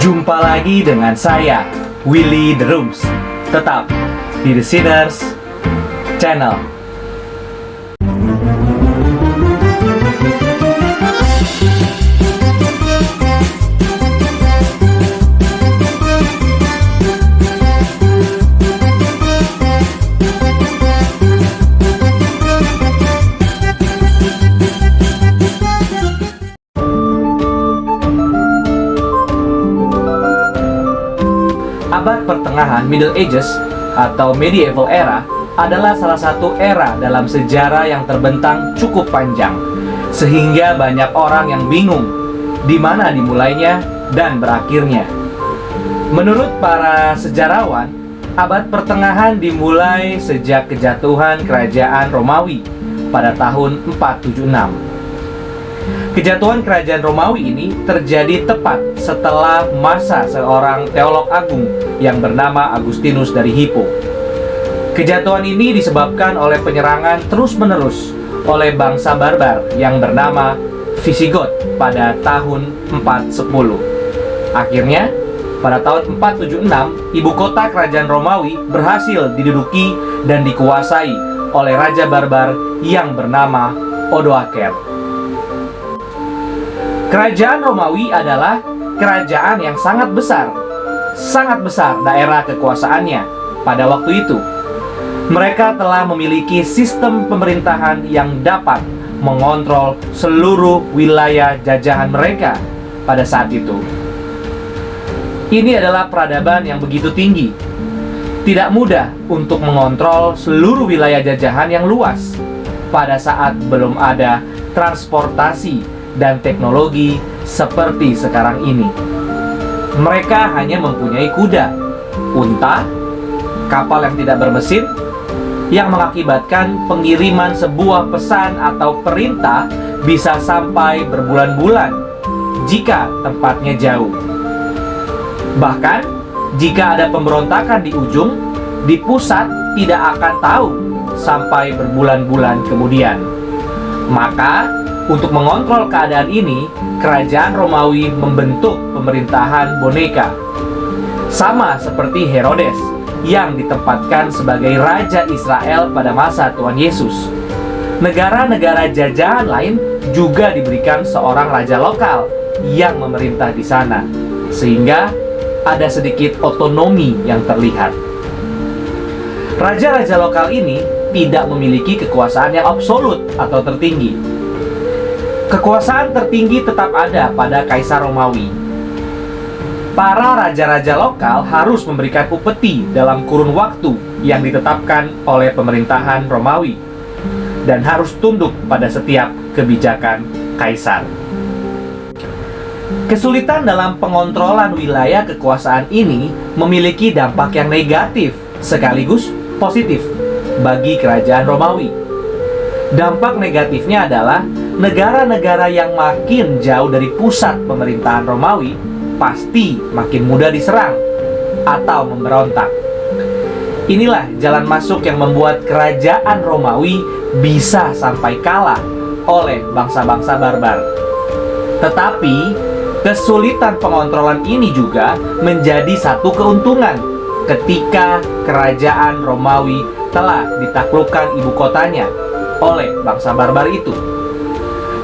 Jumpa lagi dengan saya, Willy The Rooms. Tetap di The Sinners Channel. Abad pertengahan Middle Ages atau Medieval Era adalah salah satu era dalam sejarah yang terbentang cukup panjang, sehingga banyak orang yang bingung di mana dimulainya dan berakhirnya. Menurut para sejarawan, abad pertengahan dimulai sejak kejatuhan kerajaan Romawi pada tahun 476. Kejatuhan kerajaan Romawi ini terjadi tepat setelah masa seorang teolog agung yang bernama Agustinus dari Hippo. Kejatuhan ini disebabkan oleh penyerangan terus-menerus oleh bangsa barbar yang bernama Visigoth pada tahun 410. Akhirnya, pada tahun 476, ibu kota kerajaan Romawi berhasil diduduki dan dikuasai oleh raja barbar yang bernama Odoacer. Kerajaan Romawi adalah kerajaan yang sangat besar daerah kekuasaannya pada waktu itu. Mereka telah memiliki sistem pemerintahan yang dapat mengontrol seluruh wilayah jajahan mereka pada saat itu. Ini adalah peradaban yang begitu tinggi. Tidak mudah untuk mengontrol seluruh wilayah jajahan yang luas pada saat belum ada transportasi dan teknologi seperti sekarang ini. Mereka hanya mempunyai kuda, unta, kapal yang tidak bermesin, yang mengakibatkan pengiriman sebuah pesan atau perintah bisa sampai berbulan-bulan jika tempatnya jauh. Bahkan, jika ada pemberontakan di ujung, di pusat tidak akan tahu sampai berbulan-bulan kemudian. Maka, untuk mengontrol keadaan ini, kerajaan Romawi membentuk pemerintahan boneka. Sama seperti Herodes yang ditempatkan sebagai raja Israel pada masa Tuhan Yesus. Negara-negara jajahan lain juga diberikan seorang raja lokal yang memerintah di sana, sehingga ada sedikit otonomi yang terlihat. Raja-raja lokal ini tidak memiliki kekuasaan yang absolut atau tertinggi. Kekuasaan tertinggi tetap ada pada Kaisar Romawi. Para raja-raja lokal harus memberikan upeti dalam kurun waktu yang ditetapkan oleh pemerintahan Romawi dan harus tunduk pada setiap kebijakan Kaisar. Kesulitan dalam pengontrolan wilayah kekuasaan ini memiliki dampak yang negatif sekaligus positif bagi kerajaan Romawi. Dampak negatifnya adalah negara-negara yang makin jauh dari pusat pemerintahan Romawi pasti makin mudah diserang atau memberontak. Inilah jalan masuk yang membuat kerajaan Romawi bisa sampai kalah oleh bangsa-bangsa barbar. Tetapi, kesulitan pengontrolan ini juga menjadi satu keuntungan ketika kerajaan Romawi telah ditaklukkan ibu kotanya oleh bangsa barbar itu.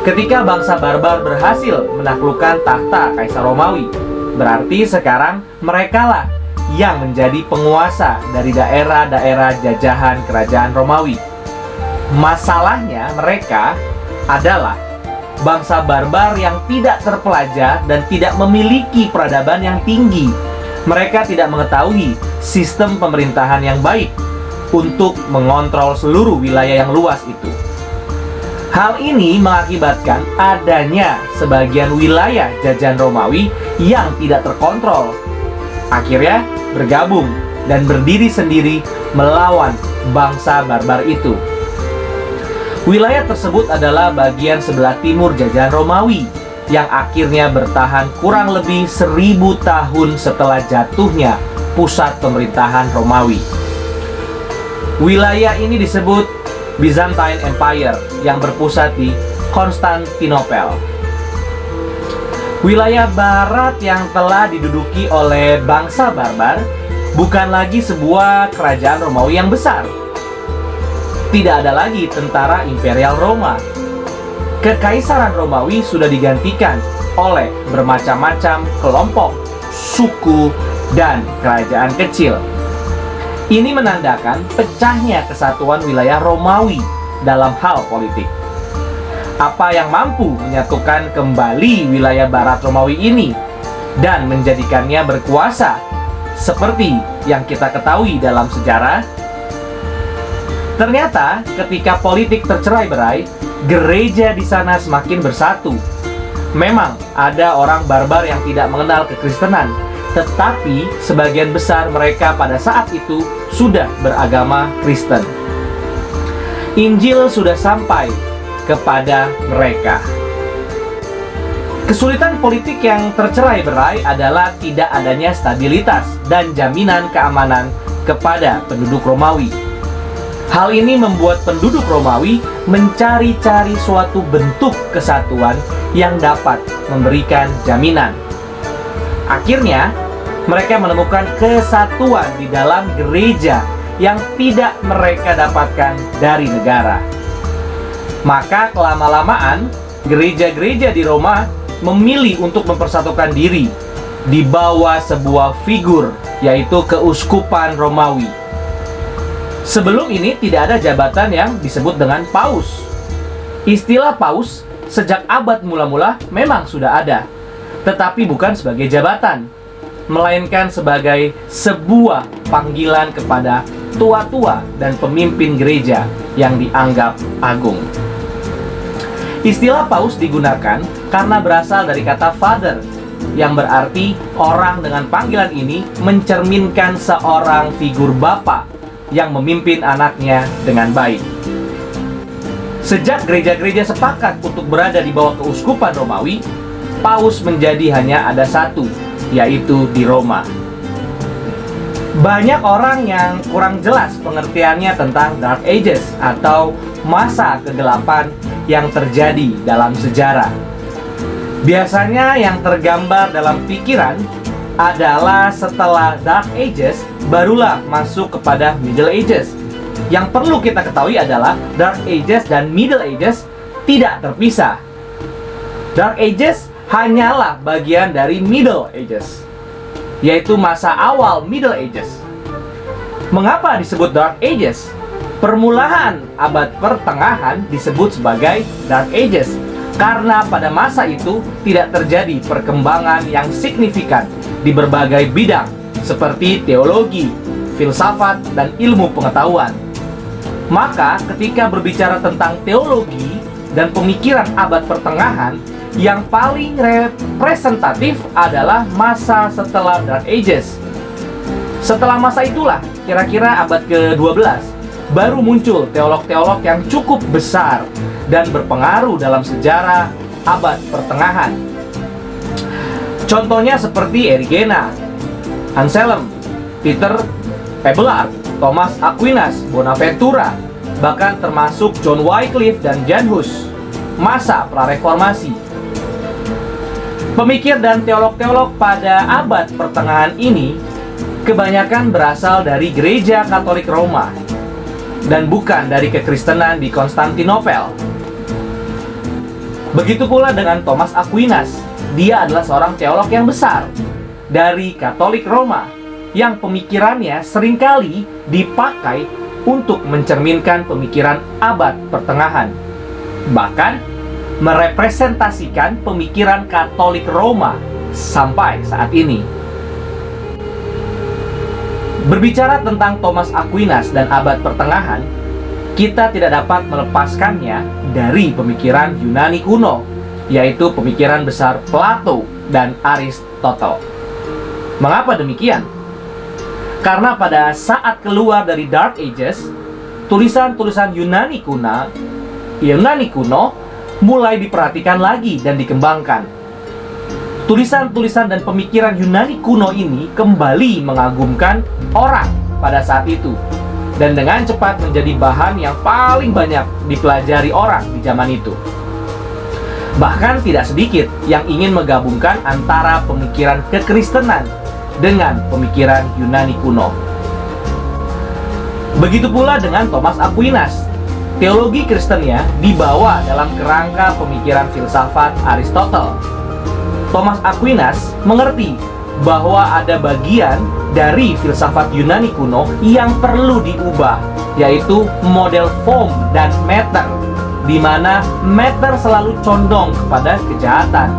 Ketika bangsa barbar berhasil menaklukkan tahta Kaisar Romawi, berarti sekarang merekalah yang menjadi penguasa dari daerah-daerah jajahan kerajaan Romawi. Masalahnya mereka adalah bangsa barbar yang tidak terpelajar dan tidak memiliki peradaban yang tinggi. Mereka tidak mengetahui sistem pemerintahan yang baik untuk mengontrol seluruh wilayah yang luas itu. Hal ini mengakibatkan adanya sebagian wilayah jajahan Romawi yang tidak terkontrol. Akhirnya bergabung dan berdiri sendiri melawan bangsa barbar itu. Wilayah tersebut adalah bagian sebelah timur jajahan Romawi yang akhirnya bertahan kurang lebih 1000 tahun setelah jatuhnya pusat pemerintahan Romawi. Wilayah ini disebut Byzantine Empire yang berpusat di Konstantinopel. Wilayah barat yang telah diduduki oleh bangsa barbar bukan lagi sebuah kerajaan Romawi yang besar. Tidak ada lagi tentara imperial Roma. Kekaisaran Romawi sudah digantikan oleh bermacam-macam kelompok, suku, dan kerajaan kecil. Ini menandakan pecahnya kesatuan wilayah Romawi dalam hal politik. Apa yang mampu menyatukan kembali wilayah barat Romawi ini dan menjadikannya berkuasa seperti yang kita ketahui dalam sejarah? Ternyata ketika politik tercerai-berai, gereja di sana semakin bersatu. Memang ada orang barbar yang tidak mengenal kekristenan, tetapi sebagian besar mereka pada saat itu sudah beragama Kristen. Injil sudah sampai kepada mereka. Kesulitan politik yang tercerai-berai adalah tidak adanya stabilitas dan jaminan keamanan kepada penduduk Romawi. Hal ini membuat penduduk Romawi mencari-cari suatu bentuk kesatuan yang dapat memberikan jaminan. Akhirnya, mereka menemukan kesatuan di dalam gereja yang tidak mereka dapatkan dari negara. Maka kelama-lamaan, gereja-gereja di Roma memilih untuk mempersatukan diri di bawah sebuah figur, yaitu keuskupan Romawi. Sebelum ini tidak ada jabatan yang disebut dengan paus. Istilah paus sejak abad mula-mula memang sudah ada, tetapi bukan sebagai jabatan, melainkan sebagai sebuah panggilan kepada tua-tua dan pemimpin gereja yang dianggap agung. Istilah paus digunakan karena berasal dari kata father, yang berarti orang dengan panggilan ini mencerminkan seorang figur bapa yang memimpin anaknya dengan baik. Sejak gereja-gereja sepakat untuk berada di bawah keuskupan Romawi, paus menjadi hanya ada satu, yaitu di Roma. Banyak orang yang kurang jelas pengertiannya tentang Dark Ages atau masa kegelapan yang terjadi dalam sejarah. Biasanya yang tergambar dalam pikiran adalah setelah Dark Ages barulah masuk kepada Middle Ages. Yang perlu kita ketahui adalah Dark Ages dan Middle Ages tidak terpisah. Dark Ages hanyalah bagian dari Middle Ages, yaitu masa awal Middle Ages. Mengapa disebut Dark Ages? Permulaan abad pertengahan disebut sebagai Dark Ages karena pada masa itu tidak terjadi perkembangan yang signifikan di berbagai bidang seperti teologi, filsafat, dan ilmu pengetahuan. Maka ketika berbicara tentang teologi dan pemikiran abad pertengahan, yang paling representatif adalah masa setelah Dark Ages. Setelah masa itulah, kira-kira abad ke-12, baru muncul teolog-teolog yang cukup besar dan berpengaruh dalam sejarah abad pertengahan. Contohnya seperti Erigena, Anselm, Peter Abelard, Thomas Aquinas, Bonaventura, bahkan termasuk John Wycliffe dan Jan Hus, masa pra-reformasi. Pemikir dan teolog-teolog pada abad pertengahan ini kebanyakan berasal dari gereja Katolik Roma dan bukan dari kekristenan di Konstantinopel. Begitu pula dengan Thomas Aquinas. Dia adalah seorang teolog yang besar dari Katolik Roma yang pemikirannya seringkali dipakai untuk mencerminkan pemikiran abad pertengahan, bahkan merepresentasikan pemikiran Katolik Roma sampai saat ini. Berbicara tentang Thomas Aquinas dan abad pertengahan, kita tidak dapat melepaskannya dari pemikiran Yunani kuno, yaitu pemikiran besar Plato dan Aristotle. Mengapa demikian? Karena pada saat keluar dari Dark Ages, tulisan-tulisan Yunani kuno mulai diperhatikan lagi dan dikembangkan. Tulisan-tulisan dan pemikiran Yunani kuno ini kembali mengagumkan orang pada saat itu, dan dengan cepat menjadi bahan yang paling banyak dipelajari orang di zaman itu. Bahkan tidak sedikit yang ingin menggabungkan antara pemikiran kekristenan dengan pemikiran Yunani kuno. Begitu pula dengan Thomas Aquinas. Teologi Kristennya dibawa dalam kerangka pemikiran filsafat Aristotle. Thomas Aquinas mengerti bahwa ada bagian dari filsafat Yunani kuno yang perlu diubah, yaitu model form dan matter, di mana matter selalu condong kepada kejahatan.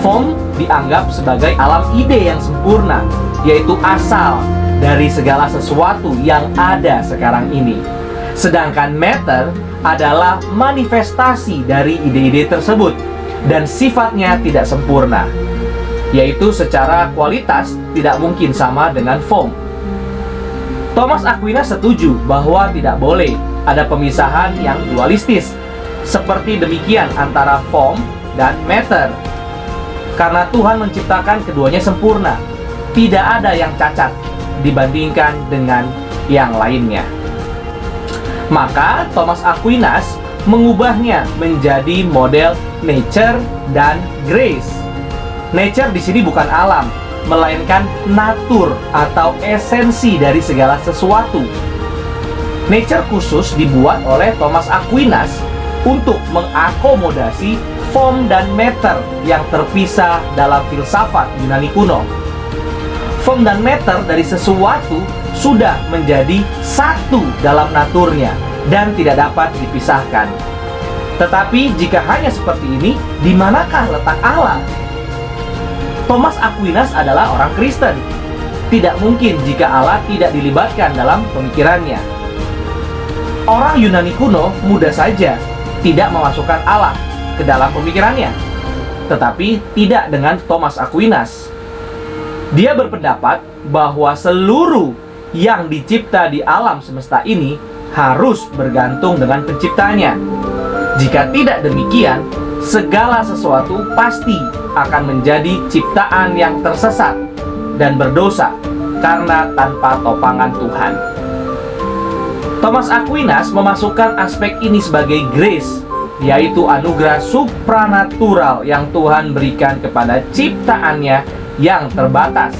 Form dianggap sebagai alam ide yang sempurna, yaitu asal dari segala sesuatu yang ada sekarang ini. Sedangkan matter adalah manifestasi dari ide-ide tersebut dan sifatnya tidak sempurna, yaitu secara kualitas tidak mungkin sama dengan form. Thomas Aquinas setuju bahwa tidak boleh ada pemisahan yang dualistis seperti demikian antara form dan matter, karena Tuhan menciptakan keduanya sempurna, tidak ada yang cacat dibandingkan dengan yang lainnya. Maka Thomas Aquinas mengubahnya menjadi model nature dan grace. Nature di sini bukan alam, melainkan natur atau esensi dari segala sesuatu. Nature khusus dibuat oleh Thomas Aquinas untuk mengakomodasi form dan matter yang terpisah dalam filsafat Yunani kuno. Form dan matter dari sesuatu sudah menjadi satu dalam naturnya dan tidak dapat dipisahkan. Tetapi jika hanya seperti ini, di manakah letak Allah? Thomas Aquinas adalah orang Kristen. Tidak mungkin jika Allah tidak dilibatkan dalam pemikirannya. Orang Yunani kuno mudah saja tidak memasukkan Allah ke dalam pemikirannya, tetapi tidak dengan Thomas Aquinas. Dia berpendapat bahwa seluruh yang dicipta di alam semesta ini harus bergantung dengan penciptanya. Jika tidak demikian, segala sesuatu pasti akan menjadi ciptaan yang tersesat dan berdosa karena tanpa topangan Tuhan. Thomas Aquinas memasukkan aspek ini sebagai grace, yaitu anugerah supranatural yang Tuhan berikan kepada ciptaannya yang terbatas,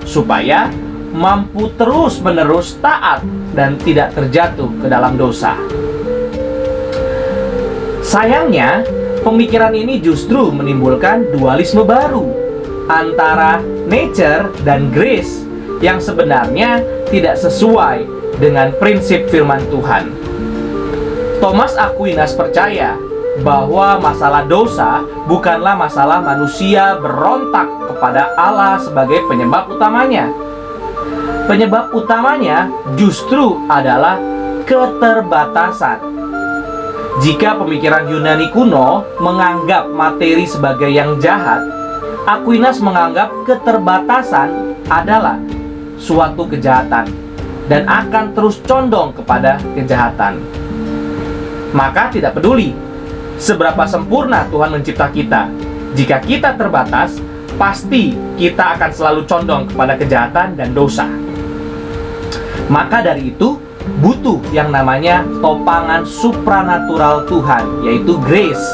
supaya mampu terus-menerus taat dan tidak terjatuh ke dalam dosa. Sayangnya, pemikiran ini justru menimbulkan dualisme baru antara nature dan grace yang sebenarnya tidak sesuai dengan prinsip firman Tuhan. Thomas Aquinas percaya bahwa masalah dosa bukanlah masalah manusia berontak kepada Allah sebagai penyebab utamanya. Penyebab utamanya justru adalah keterbatasan. Jika pemikiran Yunani kuno menganggap materi sebagai yang jahat, Aquinas menganggap keterbatasan adalah suatu kejahatan dan akan terus condong kepada kejahatan. Maka tidak peduli seberapa sempurna Tuhan mencipta kita, jika kita terbatas, pasti kita akan selalu condong kepada kejahatan dan dosa. Maka dari itu, butuh yang namanya topangan supranatural Tuhan, yaitu grace.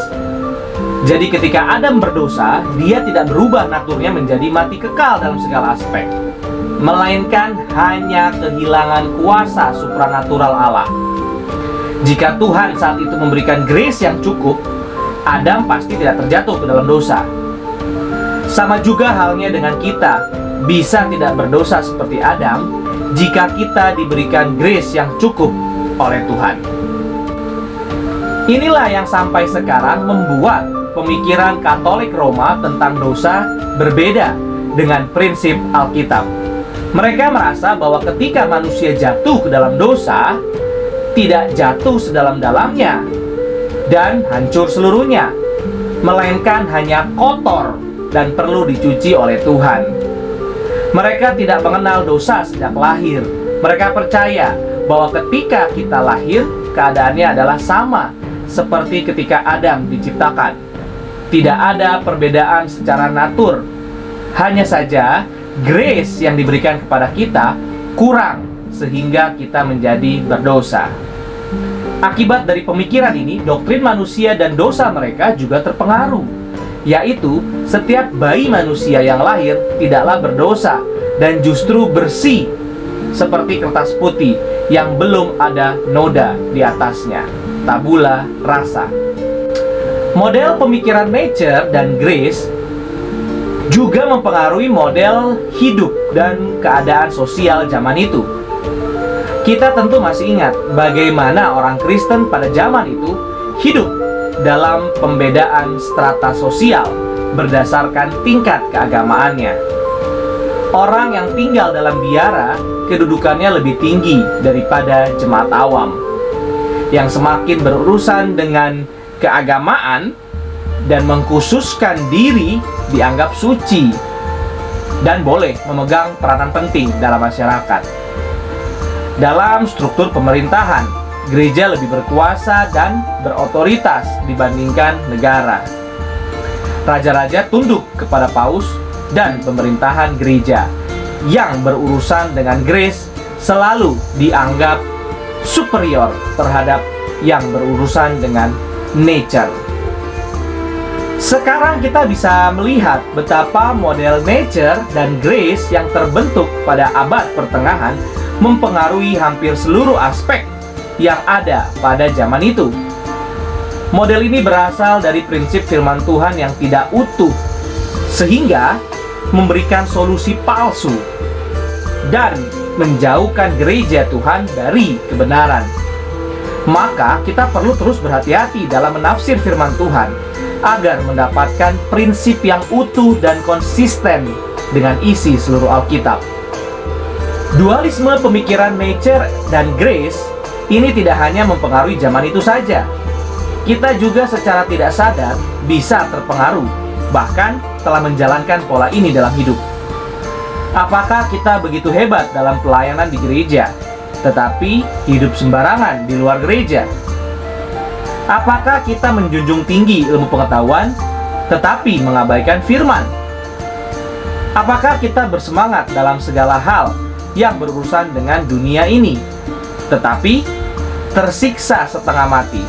Jadi ketika Adam berdosa, dia tidak berubah naturnya menjadi mati kekal dalam segala aspek, melainkan hanya kehilangan kuasa supranatural Allah. Jika Tuhan saat itu memberikan grace yang cukup, Adam pasti tidak terjatuh ke dalam dosa. Sama juga halnya dengan kita, bisa tidak berdosa seperti Adam jika kita diberikan grace yang cukup oleh Tuhan. Inilah yang sampai sekarang membuat pemikiran Katolik Roma tentang dosa berbeda dengan prinsip Alkitab. Mereka merasa bahwa ketika manusia jatuh ke dalam dosa, tidak jatuh sedalam-dalamnya dan hancur seluruhnya, melainkan hanya kotor dan perlu dicuci oleh Tuhan. Mereka tidak mengenal dosa sejak lahir. Mereka percaya bahwa ketika kita lahir, keadaannya adalah sama seperti ketika Adam diciptakan. Tidak ada perbedaan secara natur. Hanya saja grace yang diberikan kepada kita kurang sehingga kita menjadi berdosa. Akibat dari pemikiran ini, doktrin manusia dan dosa mereka juga terpengaruh, yaitu setiap bayi manusia yang lahir tidaklah berdosa dan justru bersih seperti kertas putih yang belum ada noda di atasnya, tabula rasa. Model pemikiran nature dan grace juga mempengaruhi model hidup dan keadaan sosial zaman itu. Kita tentu masih ingat bagaimana orang Kristen pada zaman itu hidup dalam pembedaan strata sosial berdasarkan tingkat keagamaannya. Orang yang tinggal dalam biara kedudukannya lebih tinggi daripada jemaat awam. Yang semakin berurusan dengan keagamaan dan mengkhususkan diri dianggap suci dan boleh memegang peranan penting dalam masyarakat. Dalam struktur pemerintahan, gereja lebih berkuasa dan berotoritas dibandingkan negara. Raja-raja tunduk kepada paus dan pemerintahan gereja. Yang berurusan dengan grace selalu dianggap superior terhadap yang berurusan dengan nature. Sekarang kita bisa melihat betapa model nature dan grace yang terbentuk pada abad pertengahan mempengaruhi hampir seluruh aspek yang ada pada zaman itu. Model ini berasal dari prinsip firman Tuhan yang tidak utuh, sehingga memberikan solusi palsu dan menjauhkan gereja Tuhan dari kebenaran. Maka kita perlu terus berhati-hati dalam menafsir firman Tuhan agar mendapatkan prinsip yang utuh dan konsisten dengan isi seluruh Alkitab. Dualisme pemikiran nature dan grace ini tidak hanya mempengaruhi zaman itu saja. Kita juga secara tidak sadar bisa terpengaruh, bahkan telah menjalankan pola ini dalam hidup. Apakah kita begitu hebat dalam pelayanan di gereja, tetapi hidup sembarangan di luar gereja? Apakah kita menjunjung tinggi ilmu pengetahuan, tetapi mengabaikan firman? Apakah kita bersemangat dalam segala hal yang berurusan dengan dunia ini, tetapi tersiksa setengah mati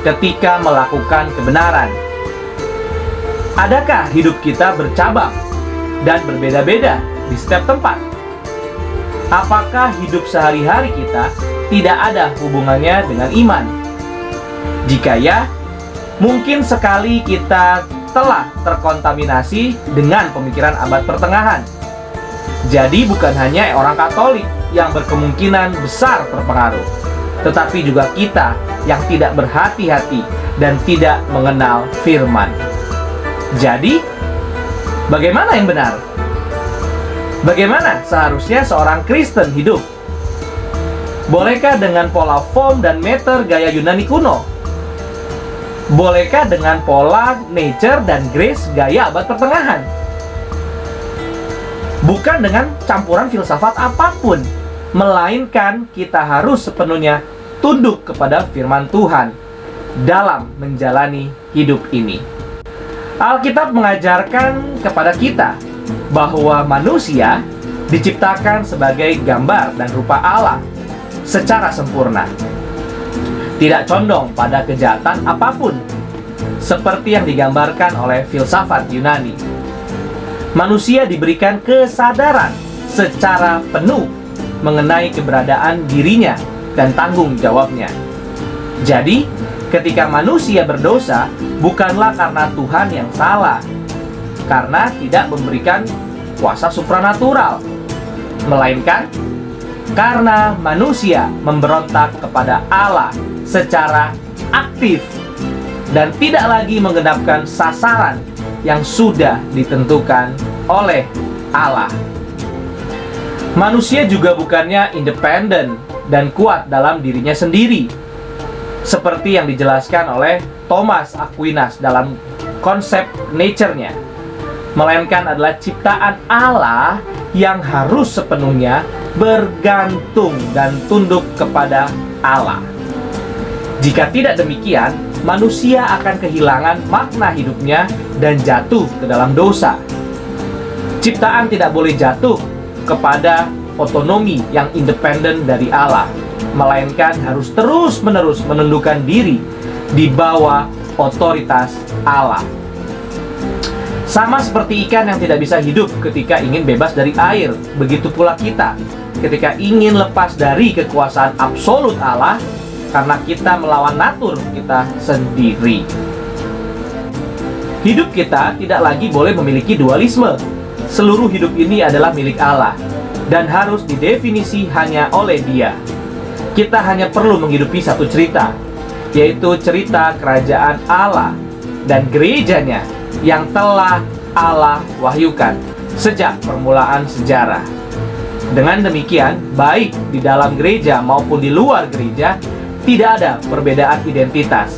ketika melakukan kebenaran? Adakah hidup kita bercabang dan berbeda-beda di setiap tempat? Apakah hidup sehari-hari kita tidak ada hubungannya dengan iman? Jika ya, mungkin sekali kita telah terkontaminasi dengan pemikiran abad pertengahan. Jadi bukan hanya orang Katolik yang berkemungkinan besar terpengaruh, tetapi juga kita yang tidak berhati-hati dan tidak mengenal firman. Jadi, bagaimana yang benar? Bagaimana seharusnya seorang Kristen hidup? Bolehkah dengan pola form dan meter gaya Yunani kuno? Bolehkah dengan pola nature dan grace gaya abad pertengahan? Bukan dengan campuran filsafat apapun, melainkan kita harus sepenuhnya tunduk kepada firman Tuhan dalam menjalani hidup ini. Alkitab mengajarkan kepada kita bahwa manusia diciptakan sebagai gambar dan rupa Allah secara sempurna, tidak condong pada kejahatan apapun, seperti yang digambarkan oleh filsafat Yunani. Manusia diberikan kesadaran secara penuh mengenai keberadaan dirinya dan tanggung jawabnya. Jadi, ketika manusia berdosa, bukanlah karena Tuhan yang salah, karena tidak memberikan kuasa supranatural, melainkan karena manusia memberontak kepada Allah secara aktif dan tidak lagi menggenapkan sasaran yang sudah ditentukan oleh Allah. Manusia juga bukannya independen dan kuat dalam dirinya sendiri, seperti yang dijelaskan oleh Thomas Aquinas dalam konsep nature-nya, melainkan adalah ciptaan Allah yang harus sepenuhnya bergantung dan tunduk kepada Allah. Jika tidak demikian, manusia akan kehilangan makna hidupnya dan jatuh ke dalam dosa. Ciptaan tidak boleh jatuh kepada otonomi yang independen dari Allah. melainkan harus terus-menerus menundukkan diri di bawah otoritas Allah. Sama seperti ikan yang tidak bisa hidup ketika ingin bebas dari air, begitu pula kita ketika ingin lepas dari kekuasaan absolut Allah karena kita melawan natur kita sendiri. Hidup kita tidak lagi boleh memiliki dualisme. Seluruh hidup ini adalah milik Allah dan harus didefinisi hanya oleh Dia. Kita hanya perlu menghidupi satu cerita, yaitu cerita kerajaan Allah dan gerejanya yang telah Allah wahyukan sejak permulaan sejarah. Dengan demikian, baik di dalam gereja maupun di luar gereja, tidak ada perbedaan identitas.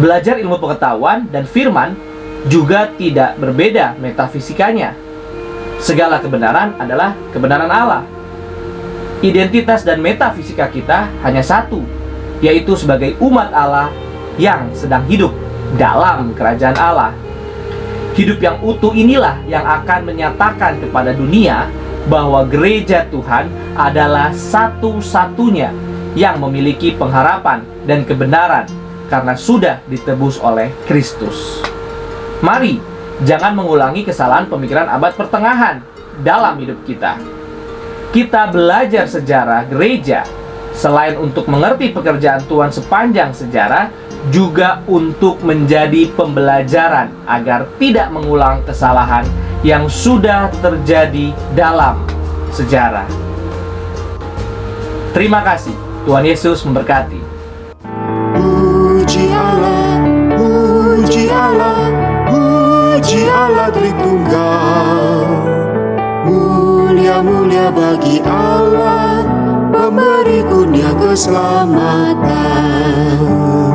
Belajar ilmu pengetahuan dan firman juga tidak berbeda metafisikanya. Segala kebenaran adalah kebenaran Allah. Identitas dan metafisika kita hanya satu, yaitu sebagai umat Allah yang sedang hidup dalam kerajaan Allah. Hidup yang utuh inilah yang akan menyatakan kepada dunia bahwa gereja Tuhan adalah satu-satunya yang memiliki pengharapan dan kebenaran karena sudah ditebus oleh Kristus. Mari, jangan mengulangi kesalahan pemikiran abad pertengahan dalam hidup kita. Kita belajar sejarah gereja selain untuk mengerti pekerjaan Tuhan sepanjang sejarah, juga untuk menjadi pembelajaran agar tidak mengulang kesalahan yang sudah terjadi dalam sejarah. Terima kasih. Tuhan Yesus memberkati. Puji Allah, puji Allah, puji Allah Tritunggal. Mulia-mulia bagi Allah, pemberi kurnia keselamatan.